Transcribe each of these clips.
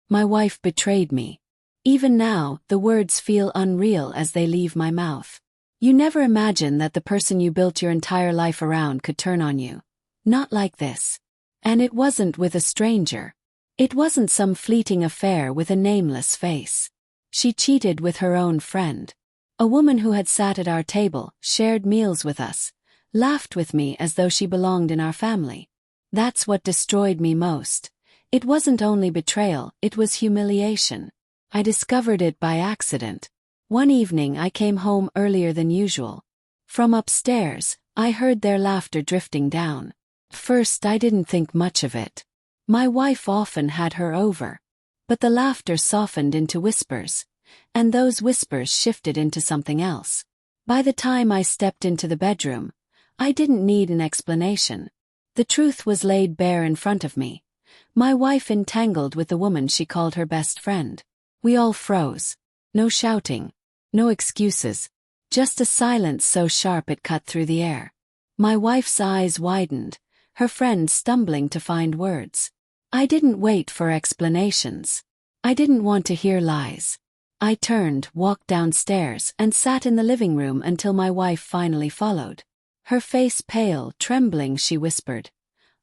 My wife betrayed me. Even now, the words feel unreal as they leave my mouth. You never imagine that the person you built your entire life around could turn on you. Not like this. And it wasn't with a stranger. It wasn't some fleeting affair with a nameless face. She cheated with her own friend. A woman who had sat at our table, shared meals with us, laughed with me as though she belonged in our family. That's what destroyed me most. It wasn't only betrayal, it was humiliation. I discovered it by accident. One evening I came home earlier than usual. From upstairs, I heard their laughter drifting down. First I didn't think much of it. My wife often had her over. But the laughter softened into whispers, and those whispers shifted into something else. By the time I stepped into the bedroom, I didn't need an explanation. The truth was laid bare in front of me. My wife entangled with the woman she called her best friend. We all froze. No shouting. No excuses. Just a silence so sharp it cut through the air. My wife's eyes widened, her friend stumbling to find words. I didn't wait for explanations. I didn't want to hear lies. I turned, walked downstairs, and sat in the living room until my wife finally followed. Her face pale, trembling, she whispered,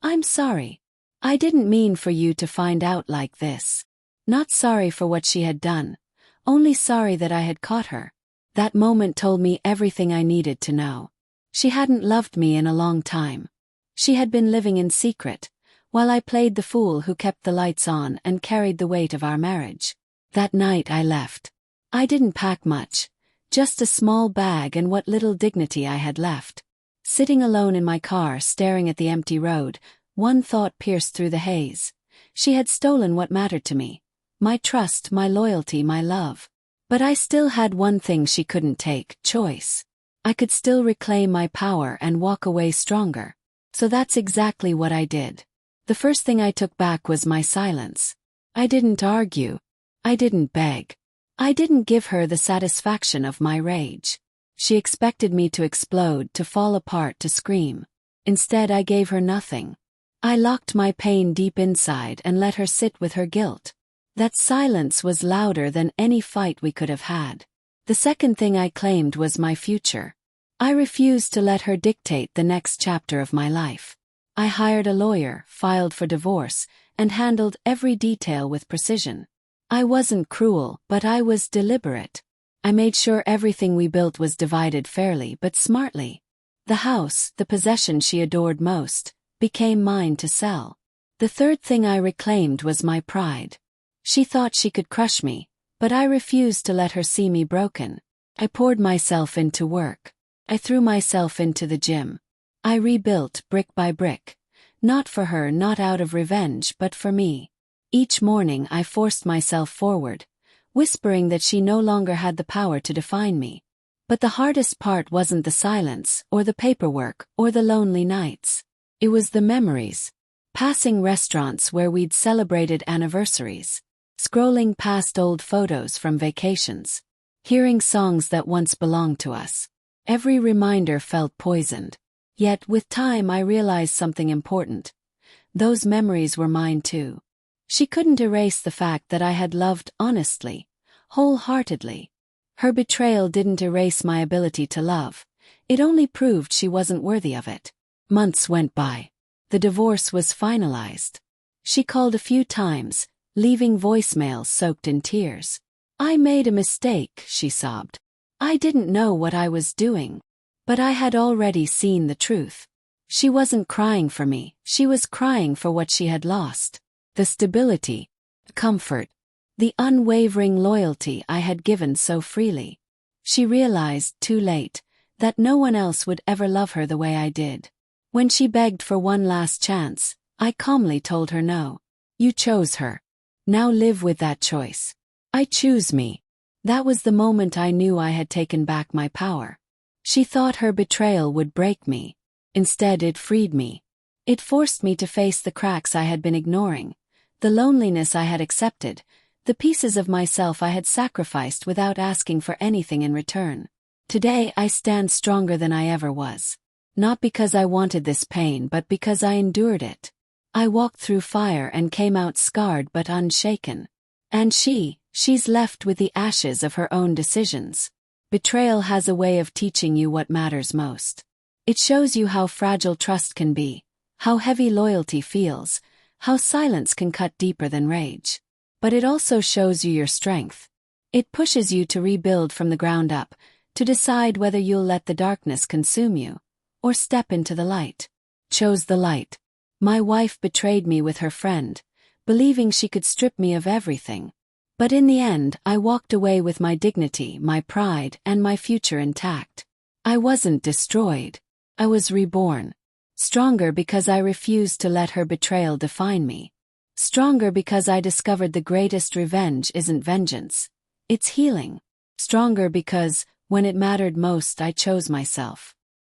"I'm sorry. I didn't mean for you to find out like this." Not sorry for what she had done, only sorry that I had caught her. That moment told me everything I needed to know. She hadn't loved me in a long time. She had been living in secret, while I played the fool who kept the lights on and carried the weight of our marriage. That night I left. I didn't pack much, just a small bag and what little dignity I had left. Sitting alone in my car staring at the empty road, one thought pierced through the haze. She had stolen what mattered to me. My trust, my loyalty, my love. But I still had one thing she couldn't take: choice. I could still reclaim my power and walk away stronger. So that's exactly what I did. The first thing I took back was my silence. I didn't argue. I didn't beg. I didn't give her the satisfaction of my rage. She expected me to explode, to fall apart, to scream. Instead, I gave her nothing. I locked my pain deep inside and let her sit with her guilt. That silence was louder than any fight we could have had. The second thing I claimed was my future. I refused to let her dictate the next chapter of my life. I hired a lawyer, filed for divorce, and handled every detail with precision. I wasn't cruel, but I was deliberate. I made sure everything we built was divided fairly but smartly. The house, the possession she adored most, became mine to sell. The third thing I reclaimed was my pride. She thought she could crush me, but I refused to let her see me broken. I poured myself into work. I threw myself into the gym. I rebuilt brick by brick. Not for her, not out of revenge, but for me. Each morning I forced myself forward, whispering that she no longer had the power to define me. But the hardest part wasn't the silence, or the paperwork, or the lonely nights. It was the memories. Passing restaurants where we'd celebrated anniversaries. Scrolling past old photos from vacations. Hearing songs that once belonged to us. Every reminder felt poisoned. Yet with time I realized something important. Those memories were mine too. She couldn't erase the fact that I had loved honestly, wholeheartedly. Her betrayal didn't erase my ability to love. It only proved she wasn't worthy of it. Months went by. The divorce was finalized. She called a few times, leaving voicemails soaked in tears. "I made a mistake," she sobbed. "I didn't know what I was doing." But I had already seen the truth. She wasn't crying for me, she was crying for what she had lost. The stability, the comfort, the unwavering loyalty I had given so freely. She realized, too late, that no one else would ever love her the way I did. When she begged for one last chance, I calmly told her no. "You chose her. Now live with that choice. I choose me." That was the moment I knew I had taken back my power. She thought her betrayal would break me. Instead, it freed me. It forced me to face the cracks I had been ignoring, the loneliness I had accepted, the pieces of myself I had sacrificed without asking for anything in return. Today I stand stronger than I ever was. Not because I wanted this pain, but because I endured it. I walked through fire and came out scarred but unshaken. And she's left with the ashes of her own decisions. Betrayal has a way of teaching you what matters most. It shows you how fragile trust can be, how heavy loyalty feels, how silence can cut deeper than rage. But it also shows you your strength. It pushes you to rebuild from the ground up, to decide whether you'll let the darkness consume you, or step into the light. Chose the light. My wife betrayed me with her friend, believing she could strip me of everything. But in the end, I walked away with my dignity, my pride, and my future intact. I wasn't destroyed. I was reborn. Stronger because I refused to let her betrayal define me. Stronger because I discovered the greatest revenge isn't vengeance. It's healing. Stronger because, when it mattered most, I chose myself.